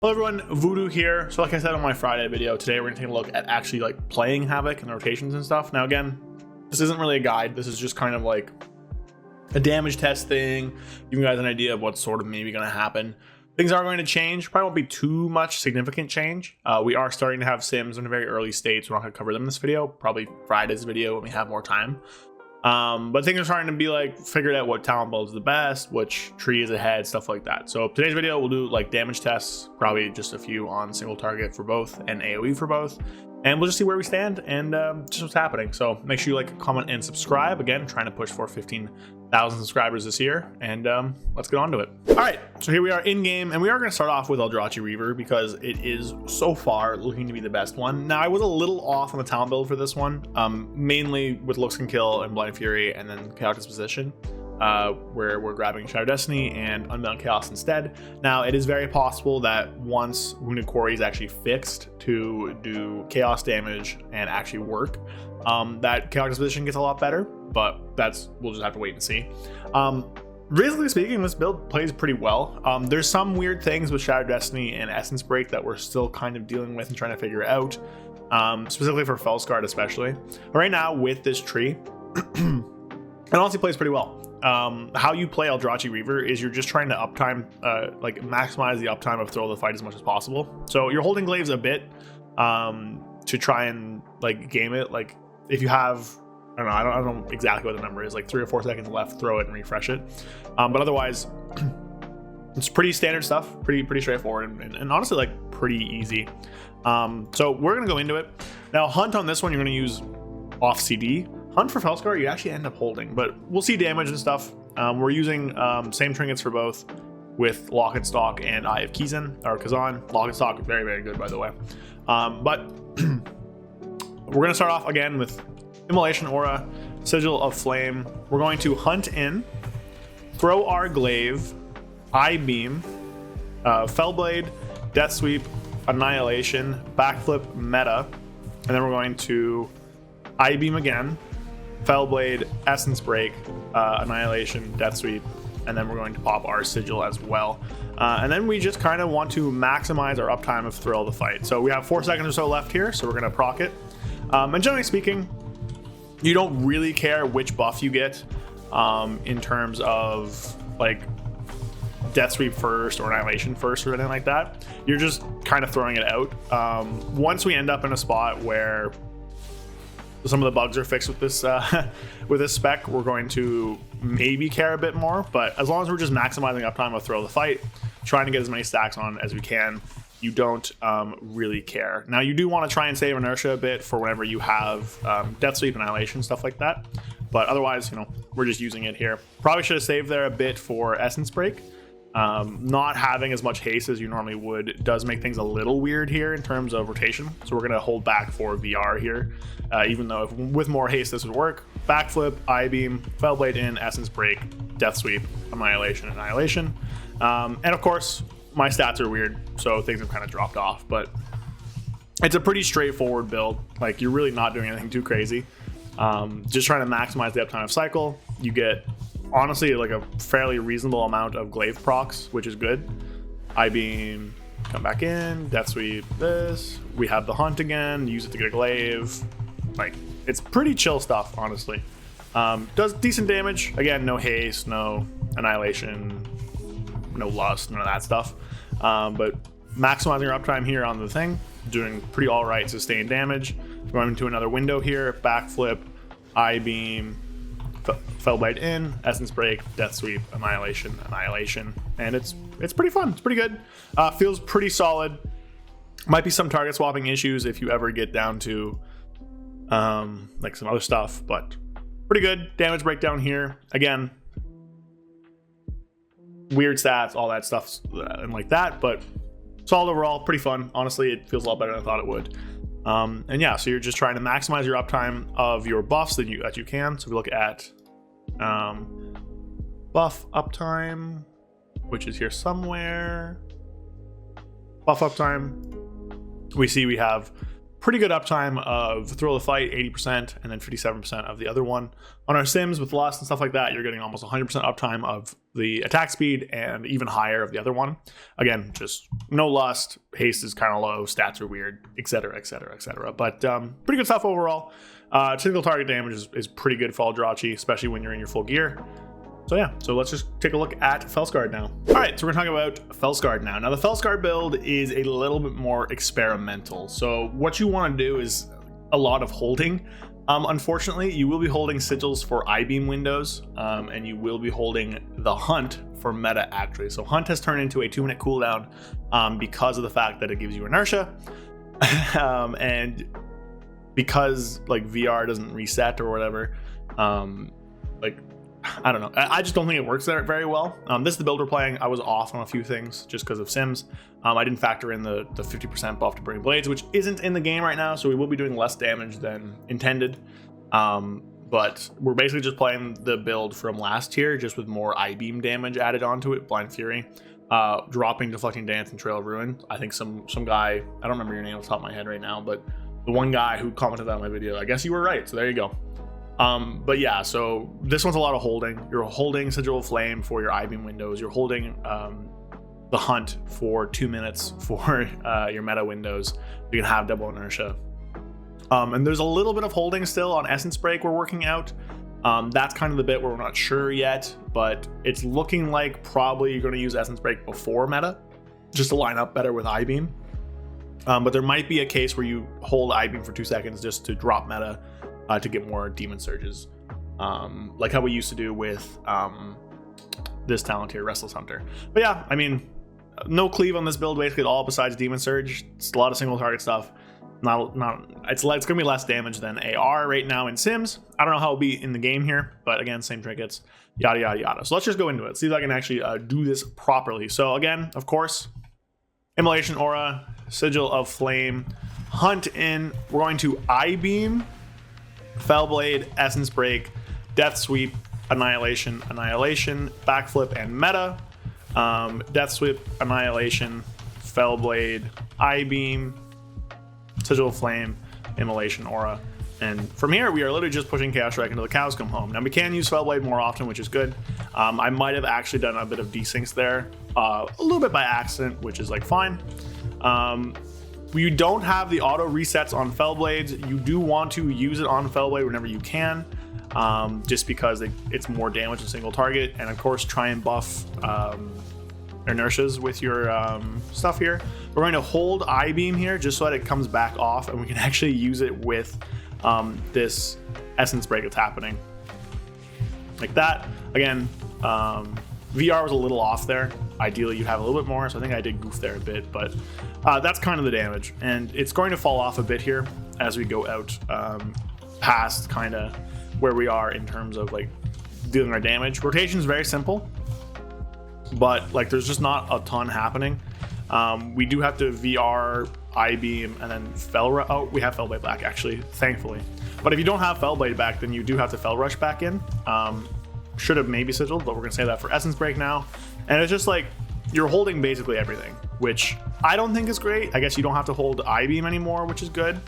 Hello everyone, Voodoo here. So like I said on my Friday video, today we're gonna take a look at actually like playing Havoc and the rotations and stuff. Now again, this isn't really a guide. This is just kind of like a damage test thing, giving you guys an idea of what's sort of maybe gonna happen. Things are going to change. Probably won't be too much significant change. We are starting to have sims in a very early state, so we're not gonna cover them in this video. Probably Friday's video when we have more time. But things are starting to be like figured out what talent build is the best, which tree is ahead, stuff like that. So today's video we'll do like damage tests, probably just a few on single target for both and AOE for both, and we'll just see where we stand and just what's happening. So make sure you like, comment, and subscribe. Again, trying to push for 15,000 subscribers this year, and let's get on to it. All right, so here we are in game, and we are going to start off with Aldrachi Reaver because it is so far looking to be the best one. Now I was a little off on the talent build for this one, mainly with looks can kill and blind fury, and then chaotic disposition, where we're grabbing Shadow Destiny and Unbound Chaos instead. Now it is very possible that once Wounded Quarry is actually fixed to do chaos damage and actually work, that chaotic disposition gets a lot better, but we'll just have to wait and see. Reasonably speaking, this build plays pretty well. There's some weird things with Shadow Destiny and Essence Break that we're still kind of dealing with and trying to figure out, specifically for Fel Scarred especially. But right now with this tree, it honestly plays pretty well. How you play Aldrachi Reaver is you're just trying to uptime, like maximize the uptime of throw of the fight as much as possible. So you're holding glaives a bit to try and like game it. Like if you have, I don't know exactly what the number is, like 3 or 4 seconds left, throw it and refresh it. But otherwise, it's pretty standard stuff, pretty straightforward, and honestly like pretty easy. So we're gonna go into it now. Hunt on this one, you're gonna use off CD. Hunt for FelScarred, you actually end up holding, but we'll see damage and stuff. We're using same trinkets for both with Lock and Stock and Eye of Kazan. Lock and Stock, very, very good, by the way. But we're going to start off again with Immolation Aura, Sigil of Flame. We're going to hunt in, throw our glaive, Eye Beam, Fellblade, Death Sweep, Annihilation, Backflip, Meta, and then we're going to Eye Beam again, Fellblade, Essence Break, Annihilation, Death Sweep, and then we're going to pop our Sigil as well. And then we just kind of want to maximize our uptime of Thrill the Fight. So we have 4 seconds or so left here, so we're going to proc it. And generally speaking, you don't really care which buff you get in terms of like Death Sweep first or Annihilation first or anything like that. You're just kind of throwing it out. Once we end up in a spot where some of the bugs are fixed with this spec, we're going to maybe care a bit more, but as long as we're just maximizing uptime of Throw the Fight, trying to get as many stacks on as we can, you don't really care. Now you do want to try and save inertia a bit for whenever you have Death Sweep, Annihilation, stuff like that, but otherwise, you know, we're just using it here. Probably should have saved there a bit for Essence Break. Not having as much haste as you normally would does make things a little weird here in terms of rotation, so we're going to hold back for VR here, even though with more haste this would work. Backflip, Eye Beam, Fellblade in, Essence Break, Death Sweep, Annihilation, and of course my stats are weird, so things have kind of dropped off, but it's a pretty straightforward build. Like, you're really not doing anything too crazy, just trying to maximize the uptime of cycle. You get honestly like a fairly reasonable amount of glaive procs, which is good. Eye Beam, come back in, Death Sweep, this. We have the Hunt again, use it to get a glaive. Like, it's pretty chill stuff, honestly. Does decent damage. Again, no haste, no Annihilation, no Lust, none of that stuff. But maximizing your uptime here on the thing, doing pretty all right sustained damage. Going into another window here, Backflip, Eye Beam, Fellblade in, Essence Break, Death Sweep, Annihilation, and it's pretty fun. It's pretty good. Feels pretty solid. Might be some target swapping issues if you ever get down to like some other stuff, but pretty good. Damage breakdown here. Again, weird stats, all that stuff and like that, but solid overall. Pretty fun. Honestly, it feels a lot better than I thought it would. And yeah, so you're just trying to maximize your uptime of your buffs that you can. So if we look at buff uptime, which is here somewhere, buff uptime, we see we have pretty good uptime of Thrill of the Fight, 80%, and then 57% of the other one. On our sims with Lust and stuff like that, you're getting almost 100% uptime of the attack speed and even higher of the other one. Again, just no Lust, haste is kind of low, stats are weird, etc, etc, etc. But pretty good stuff overall. Typical target damage is pretty good for Aldrachi, especially when you're in your full gear. So yeah, so let's just take a look at FelScarred now. All right, so we're gonna talk about FelScarred now. Now the FelScarred build is a little bit more experimental. So what you wanna do is a lot of holding. Unfortunately, you will be holding sigils for I-beam windows, and you will be holding the hunt for meta actually. So hunt has turned into a 2-minute cooldown because of the fact that it gives you inertia. And because like VR doesn't reset or whatever, like, I don't know. I just don't think it works there very well. This is the build we're playing. I was off on a few things just because of sims. I didn't factor in the 50% buff to Burning Blades, which isn't in the game right now, so we will be doing less damage than intended. But we're basically just playing the build from last tier, just with more I-beam damage added onto it, Blind Fury. Dropping Deflecting Dance and Trail of Ruin. I think some guy, I don't remember your name off the top of my head right now, but the one guy who commented on my video, I guess you were right, so there you go. But yeah, so this one's a lot of holding. You're holding Sigil of Flame for your I-beam windows. You're holding the hunt for 2 minutes for your meta windows. You can have double inertia. And there's a little bit of holding still on Essence Break we're working out. That's kind of the bit where we're not sure yet, but it's looking like probably you're going to use Essence Break before meta, just to line up better with I-beam. But there might be a case where you hold I-beam for 2 seconds just to drop meta, to get more demon surges, like how we used to do with this talent here, Restless Hunter. But yeah, I mean, no cleave on this build basically at all besides demon surge. It's a lot of single target stuff. It's gonna be less damage than AR right now in sims. I don't know how it'll be in the game here, but again, same trinkets, yada yada yada. So let's just go into it, see if I can actually do this properly. So again, of course, Immolation Aura, Sigil of Flame, Hunt in. We're going to I-beam, Fel Blade, Essence Break, Death Sweep, Annihilation, Annihilation, Backflip, and Meta. Death Sweep, Annihilation, Fel Blade, I-beam, Sigil of Flame, Immolation Aura. And from here, we are literally just pushing Chaos Strike until the cows come home. Now, we can use Fel Blade more often, which is good. I might have actually done a bit of desyncs there, a little bit by accident, which is like fine. You don't have the auto resets on Fel Blades. You do want to use it on Fel Blade whenever you can, just because it's more damage than single target. And of course, try and buff inertias with your stuff here. We're going to hold I-beam here just so that it comes back off and we can actually use it with this Essence Break that's happening. Like that. Again, VR was a little off there. Ideally, you'd have a little bit more, so I think I did goof there a bit, but that's kind of the damage. And it's going to fall off a bit here as we go out past kind of where we are in terms of like dealing our damage. Rotation is very simple, but like there's just not a ton happening. We do have to VR, I-beam, and then oh, we have Fel Blade back actually, thankfully. But if you don't have Fel Blade back, then you do have to Fel Rush back in. Should have maybe sigiled, but we're gonna say that for Essence Break now. And it's just like you're holding basically everything, which I don't think is great. I guess you don't have to hold I-beam anymore, which is good.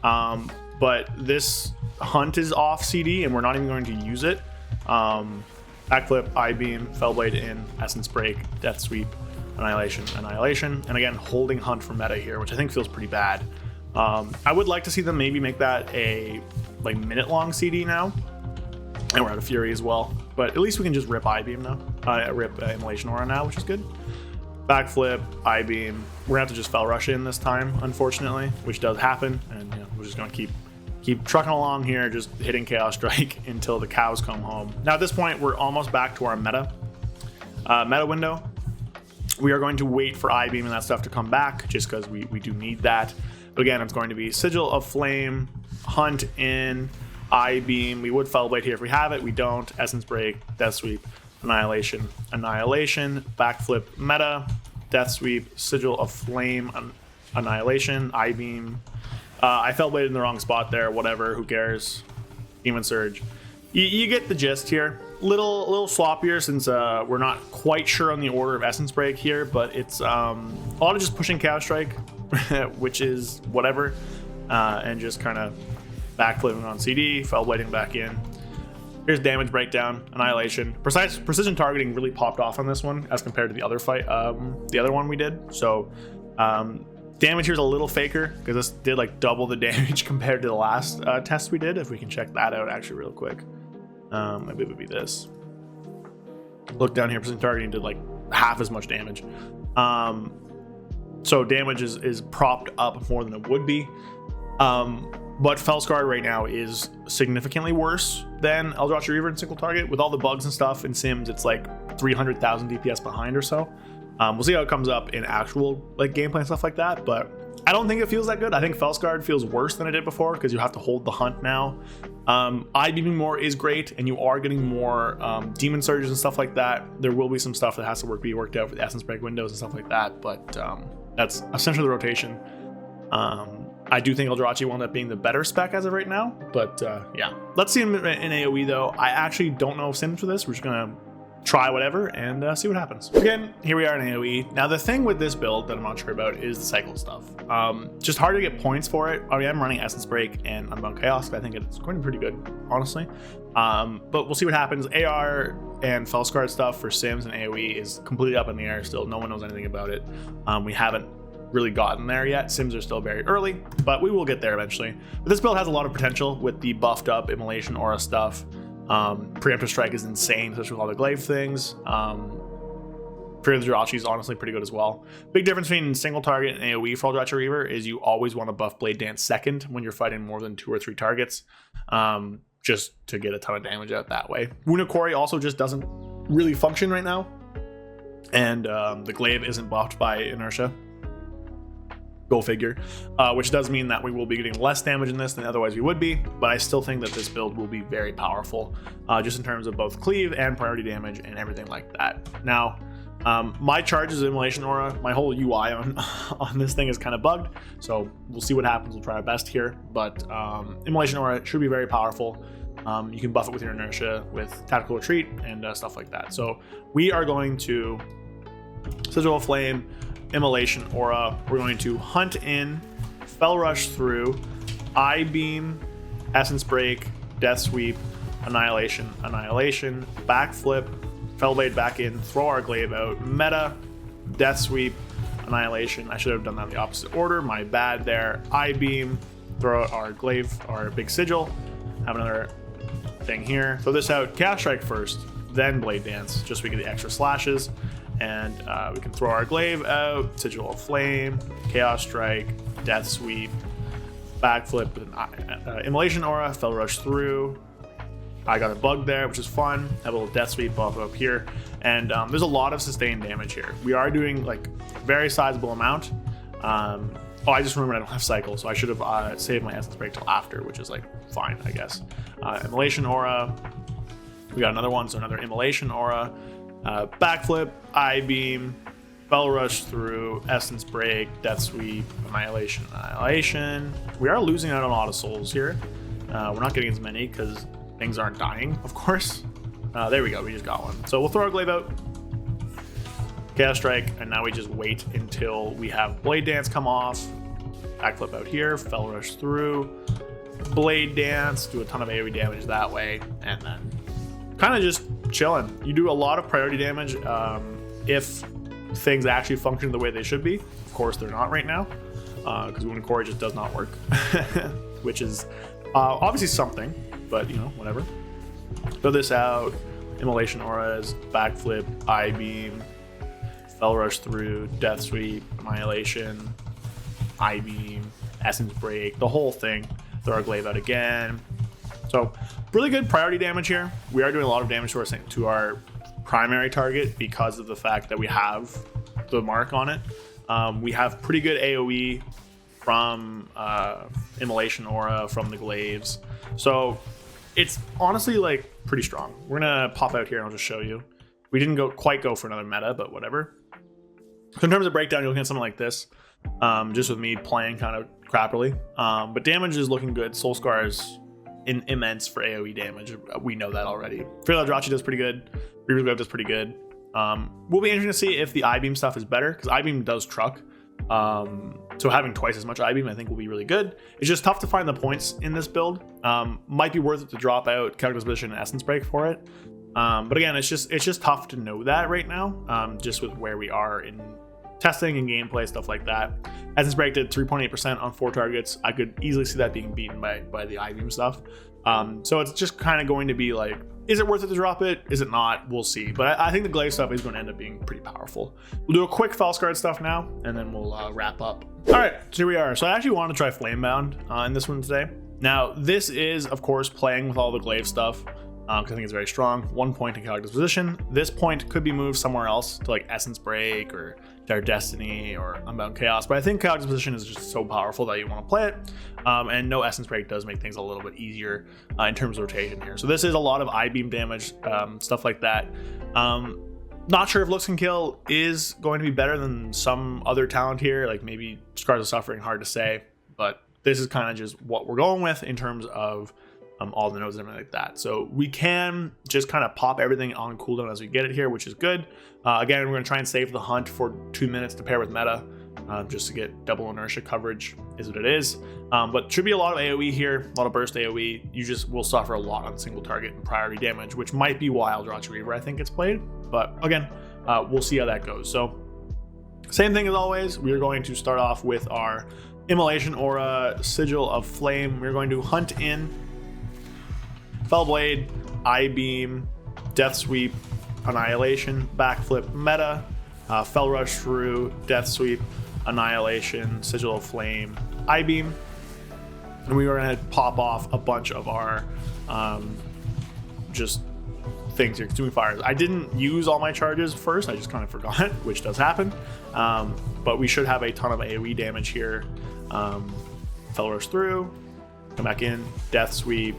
But this hunt is off CD and we're not even going to use it. Backflip, I-beam, Fel Blade in, Essence Break, Death Sweep, Annihilation, Annihilation, and again holding hunt for meta here, which I think feels pretty bad. I would like to see them maybe make that a like minute-long CD now, and we're out of Fury as well. But at least we can just rip I-beam now, rip Immolation Aura now, which is good. Backflip, I-beam. We're gonna have to just Fel Rush in this time, unfortunately, which does happen, and you know, we're just gonna keep trucking along here, just hitting Chaos Strike until the cows come home. Now at this point, we're almost back to our meta window. We are going to wait for I-beam and that stuff to come back, just because we do need that. But again, it's going to be Sigil of Flame, Hunt in, I-beam. We would Fel Blade here if we have it. We don't. Essence Break, Death Sweep, Annihilation, Annihilation, Backflip, Meta, Death Sweep, Sigil of Flame, Annihilation, I-beam. I Fel Blade in the wrong spot there. Whatever. Who cares? Demon Surge. You get the gist here. Little sloppier since we're not quite sure on the order of Essence Break here, but it's a lot of just pushing Chaos Strike, which is whatever. and just kind of backflipping on CD, fel blading back in. Here's damage breakdown, annihilation. Precision targeting really popped off on this one as compared to the other fight, the other one we did. So damage here's a little faker because this did like double the damage compared to the last test we did. If we can check that out actually real quick, maybe it would be this. Look down here, precision targeting did like half as much damage. So damage is propped up more than it would be. But FelScarred right now is significantly worse than Aldrachi Reaver in single target. With all the bugs and stuff in Sims, it's like 300,000 DPS behind or so. We'll see how it comes up in actual like gameplay and stuff like that, but I don't think it feels that good. I think FelScarred feels worse than it did before because you have to hold the hunt now. I-beaming more is great, and you are getting more demon surges and stuff like that. There will be some stuff that has to be worked out for the essence break windows and stuff like that, but that's essentially the rotation. I do think Aldrachi will end up being the better spec as of right now, but yeah. Let's see him in AOE though. I actually don't know Sims for this. We're just gonna try whatever and see what happens. Again, here we are in AOE. Now the thing with this build that I'm not sure about is the cycle stuff. Just hard to get points for it. I mean, I'm running Essence Break and Unbound Chaos, but I think it's going pretty good, honestly. But we'll see what happens. AR and FelScarred stuff for Sims and AOE is completely up in the air still. No one knows anything about it. We haven't really gotten there yet. Sims are still very early, but we will get there eventually. But this build has a lot of potential with the buffed up Immolation Aura stuff. Preemptive Strike is insane, especially with all the glaive things. Fear of the Aldrachi is honestly pretty good as well. Big difference between single target and AoE for Aldrachi Reaver is you always want to buff Blade Dance second when you're fighting more than 2 or 3 targets, just to get a ton of damage out that way. Wounded Quarry also just doesn't really function right now, and the glaive isn't buffed by inertia. Go figure, which does mean that we will be getting less damage in this than otherwise we would be, but I still think that this build will be very powerful, just in terms of both cleave and priority damage and everything like that. Now, my charge is Immolation Aura. My whole UI on this thing is kind of bugged, so we'll see what happens. We'll try our best here, but Immolation Aura should be very powerful. You can buff it with your inertia, with Tactical Retreat, and stuff like that. So we are going to Sigil of Flame, Immolation Aura. We're going to hunt in, Fel Rush through, I-beam, Essence Break, Death Sweep, Annihilation, Backflip, Fel Blade back in, throw our glaive out, meta, Death Sweep, Annihilation. I should have done that in the opposite order. My bad there. I-beam, throw out our glaive, our big sigil. Have another thing here. Throw this out. Chaos Strike first, then Blade Dance, just so we get the extra slashes. And we can throw our glaive out, Sigil of Flame, Chaos Strike, Death Sweep, Backflip with an Immolation Aura, Fel Rush through. I got a bug there, which is fun. Have a little Death Sweep buff up here. And there's a lot of sustained damage here. We are doing like a very sizable amount. Oh, I just remembered I don't have Cycle, so I should have saved my Essence Break till after, which is like fine, I guess. Immolation Aura. We got another one, so another Immolation Aura. Backflip, I-beam, Fel Rush through, Essence Break, Death Sweep, Annihilation. We are losing out on a lot of souls here. We're not getting as many because things aren't dying, of course. There we go, we just got one. So we'll throw our glaive out, Chaos Strike, and now we just wait until we have Blade Dance come off. Backflip out here, Fel Rush through, Blade Dance, do a ton of AoE damage that way, and then kind of just chilling. You do a lot of priority damage if things actually function the way they should be. Of course, they're not right now because Wounded Quarry just does not work, which is obviously something, but you know, whatever. Throw this out, Immolation Auras, Backflip, I-beam, Fel Rush through, Death Sweep, Annihilation, I-beam, Essence Break, the whole thing. Throw our glaive out again. So really good priority damage here. We are doing a lot of damage to our primary target because of the fact that we have the mark on it. We have pretty good AoE from Immolation Aura, from the glaives. So it's honestly like pretty strong. We're gonna pop out here and I'll just show you. We didn't quite go for another meta, but whatever. So in terms of breakdown, you're looking at something like this, just with me playing kind of crappily. But damage is looking good. Soul Scars immense for AoE damage. We know that already. Fear of the Aldrachi does pretty good. Reaver's Glaive does pretty good. Will be interesting to see if the I-beam stuff is better, because I-beam does truck. So having twice as much I-beam I think will be really good. It's just tough to find the points in this build. Might be worth it to drop out Calculus Position and Essence Break for it. But again, it's just tough to know that right now, just with where we are in testing and gameplay, stuff like that. Essence Break did 3.8% on 4 targets. I could easily see that being beaten by the I-beam stuff. So it's just kind of going to be like, is it worth it to drop it? Is it not? We'll see. But I think the glaive stuff is going to end up being pretty powerful. We'll do a quick FelScarred stuff now, and then we'll wrap up. All right, so here we are. So I actually want to try Flamebound in this one today. Now, this is, of course, playing with all the glaive stuff, because I think it's very strong. 1 point in Calculus Position. This point could be moved somewhere else to like Essence Break or Dire Destiny or Unbound Chaos, but I think Calculus Position is just so powerful that you want to play it, and no Essence Break does make things a little bit easier in terms of rotation here. So this is a lot of I-beam damage, stuff like that. Not sure if Looks Can Kill is going to be better than some other talent here, like maybe Scars of Suffering, hard to say, but this is kind of just what we're going with in terms of all the nodes and everything like that. So we can just kind of pop everything on cooldown as we get it here, which is good. Again, we're going to try and save the hunt for 2 minutes to pair with meta, just to get double inertia coverage is what it is. But should be a lot of AoE here, a lot of burst AoE. You just will suffer a lot on single target and priority damage, which might be why Aldrachi Reaver I think gets played. But again, we'll see how that goes. So same thing as always, we are going to start off with our Immolation Aura, Sigil of Flame. We're going to hunt in Fel Blade, I-beam, Death Sweep, Annihilation, Backflip, Meta, Fel Rush through, Death Sweep, Annihilation, Sigil of Flame, I-beam, and we are going to pop off a bunch of our just things here, consuming fires. I didn't use all my charges first, I just kind of forgot, which does happen, but we should have a ton of AoE damage here. Fel Rush through, come back in, Death Sweep,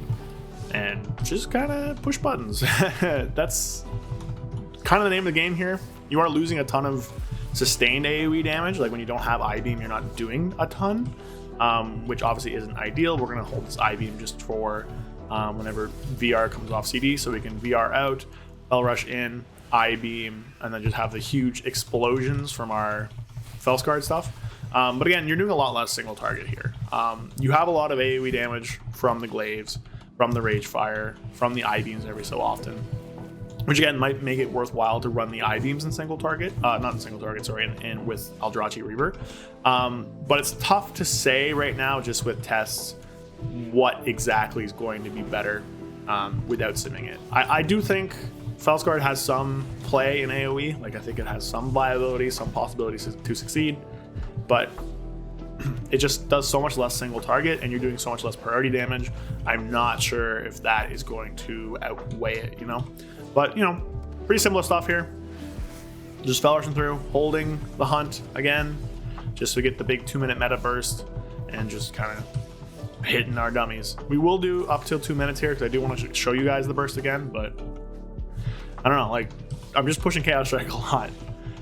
and just kind of push buttons. That's kind of the name of the game here. You are losing a ton of sustained AoE damage. Like when you don't have I-beam, you're not doing a ton, which obviously isn't ideal. We're going to hold this I-beam just for whenever VR comes off CD, so we can VR out, Fel Rush in, I-beam, and then just have the huge explosions from our FelScarred stuff. But again, you're doing a lot less single target here. You have a lot of AoE damage from the glaives, from the Rage Fire, from the I-beams every so often, which again might make it worthwhile to run the I-beams in single target, not in single target, sorry, and with Aldrachi Reaver. But it's tough to say right now, just with tests, what exactly is going to be better without simming it. I do think FelScarred has some play in AoE, like I think it has some viability, some possibilities to succeed, but it just does so much less single target and you're doing so much less priority damage. I'm not sure if that is going to outweigh it, you know? But, you know, pretty similar stuff here. Just Fel Rushing through, holding the hunt again, just to get the big 2 minute meta burst and just kind of hitting our dummies. We will do up till 2 minutes here because I do want to show you guys the burst again, but I don't know, like I'm just pushing Chaos Strike a lot.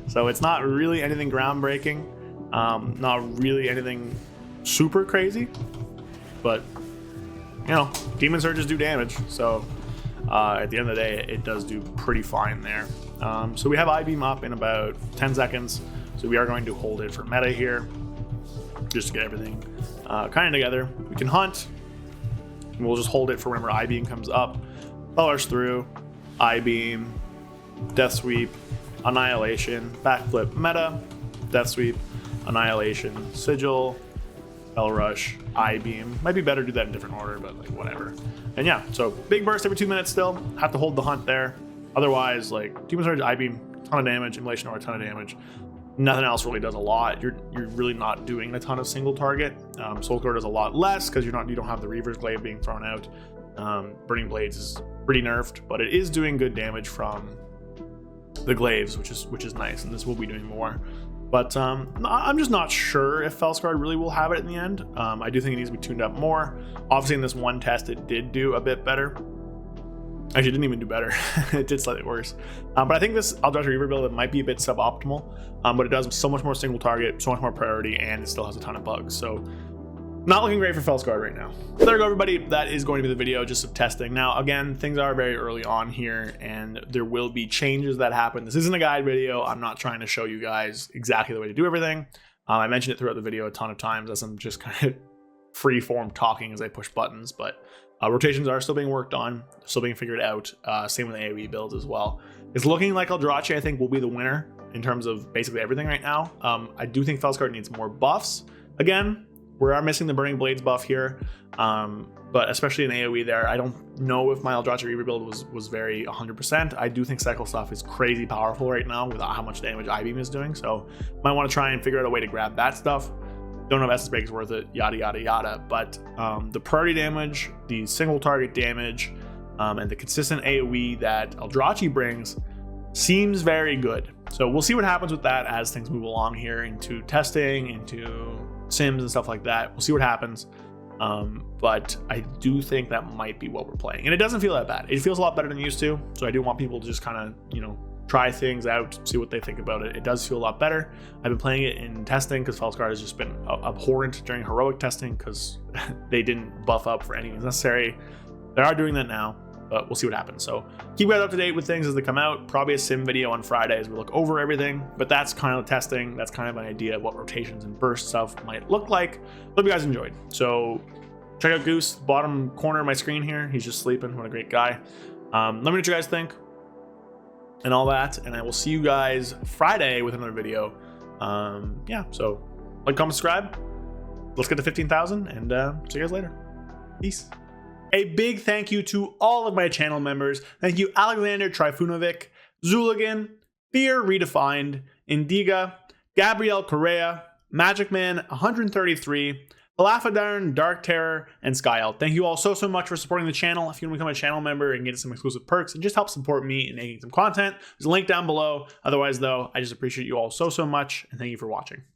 So it's not really anything groundbreaking. Not really anything super crazy, but you know, Demon Surges do damage, so at the end of the day it does do pretty fine there. So we have I-beam up in about 10 seconds, so we are going to hold it for meta here just to get everything kind of together. We can hunt, and we'll just hold it for whenever I-beam comes up. Fel Rush through, I-beam, Death Sweep, Annihilation, Backflip, Meta, Death Sweep, Annihilation, Sigil, Fel Rush, I-beam. Might be better to do that in different order, but like whatever. And yeah, so big burst every 2 minutes still. Have to hold the hunt there. Otherwise, like Demon Surge, I-beam, ton of damage, Immolation or a ton of damage. Nothing else really does a lot. You're really not doing a ton of single target. Soulcore does a lot less because you don't have the Reaver's Glaive being thrown out. Burning Blades is pretty nerfed, but it is doing good damage from the glaives, which is nice, and this will be doing more. But I'm just not sure if FelScarred really will have it in the end. I do think it needs to be tuned up more. Obviously, in this one test, it did do a bit better. Actually, it didn't even do better. It did slightly worse. But I think this Aldrachi Reaver build, it might be a bit suboptimal, but it does so much more single target, so much more priority, and it still has a ton of bugs. So not looking great for FelScarred right now. There you go, everybody. That is going to be the video, just of testing. Now, again, things are very early on here, and there will be changes that happen. This isn't a guide video. I'm not trying to show you guys exactly the way to do everything. I mentioned it throughout the video a ton of times as I'm just kind of free form talking as I push buttons, but rotations are still being worked on, still being figured out. Same with AOE builds as well. It's looking like Aldrachi, I think, will be the winner in terms of basically everything right now. I do think FelScarred needs more buffs. Again, we are missing the Burning Blades buff here, but especially in AOE there, I don't know if my Aldrachi Reaver build was very 100%. I do think cycle stuff is crazy powerful right now with how much damage I-beam is doing, so might want to try and figure out a way to grab that stuff. Don't know if Essence Break is worth it, yada yada yada, but the priority damage, the single target damage, and the consistent AOE that Aldrachi brings seems very good. So we'll see what happens with that as things move along here into testing, into sims and stuff like that. We'll see what happens. But I do think that might be what we're playing. And it doesn't feel that bad. It feels a lot better than it used to. So I do want people to just kind of, you know, try things out, see what they think about it. It does feel a lot better. I've been playing it in testing because FelScarred has just been abhorrent during heroic testing because they didn't buff up for any means necessary. They are doing that now, but we'll see what happens. So keep you guys up to date with things as they come out. Probably a sim video on Friday as we look over everything, but that's kind of testing. That's kind of an idea of what rotations and burst stuff might look like. Hope you guys enjoyed. So check out Goose, bottom corner of my screen here. He's just sleeping. What a great guy. Let me know what you guys think and all that, and I will see you guys Friday with another video. Yeah, so like, comment, subscribe. Let's get to 15,000, and see you guys later. Peace. A big thank you to all of my channel members. Thank you, Alexander Trifunovic, Zuligan, Fear Redefined, Indiga, Gabrielle Correa, Magic Man 133, Falafadarn, Dark Terror, and Skyelt. Thank you all so much for supporting the channel. If you want to become a channel member and get some exclusive perks and just help support me in making some content, there's a link down below. Otherwise, though, I just appreciate you all so much, and thank you for watching.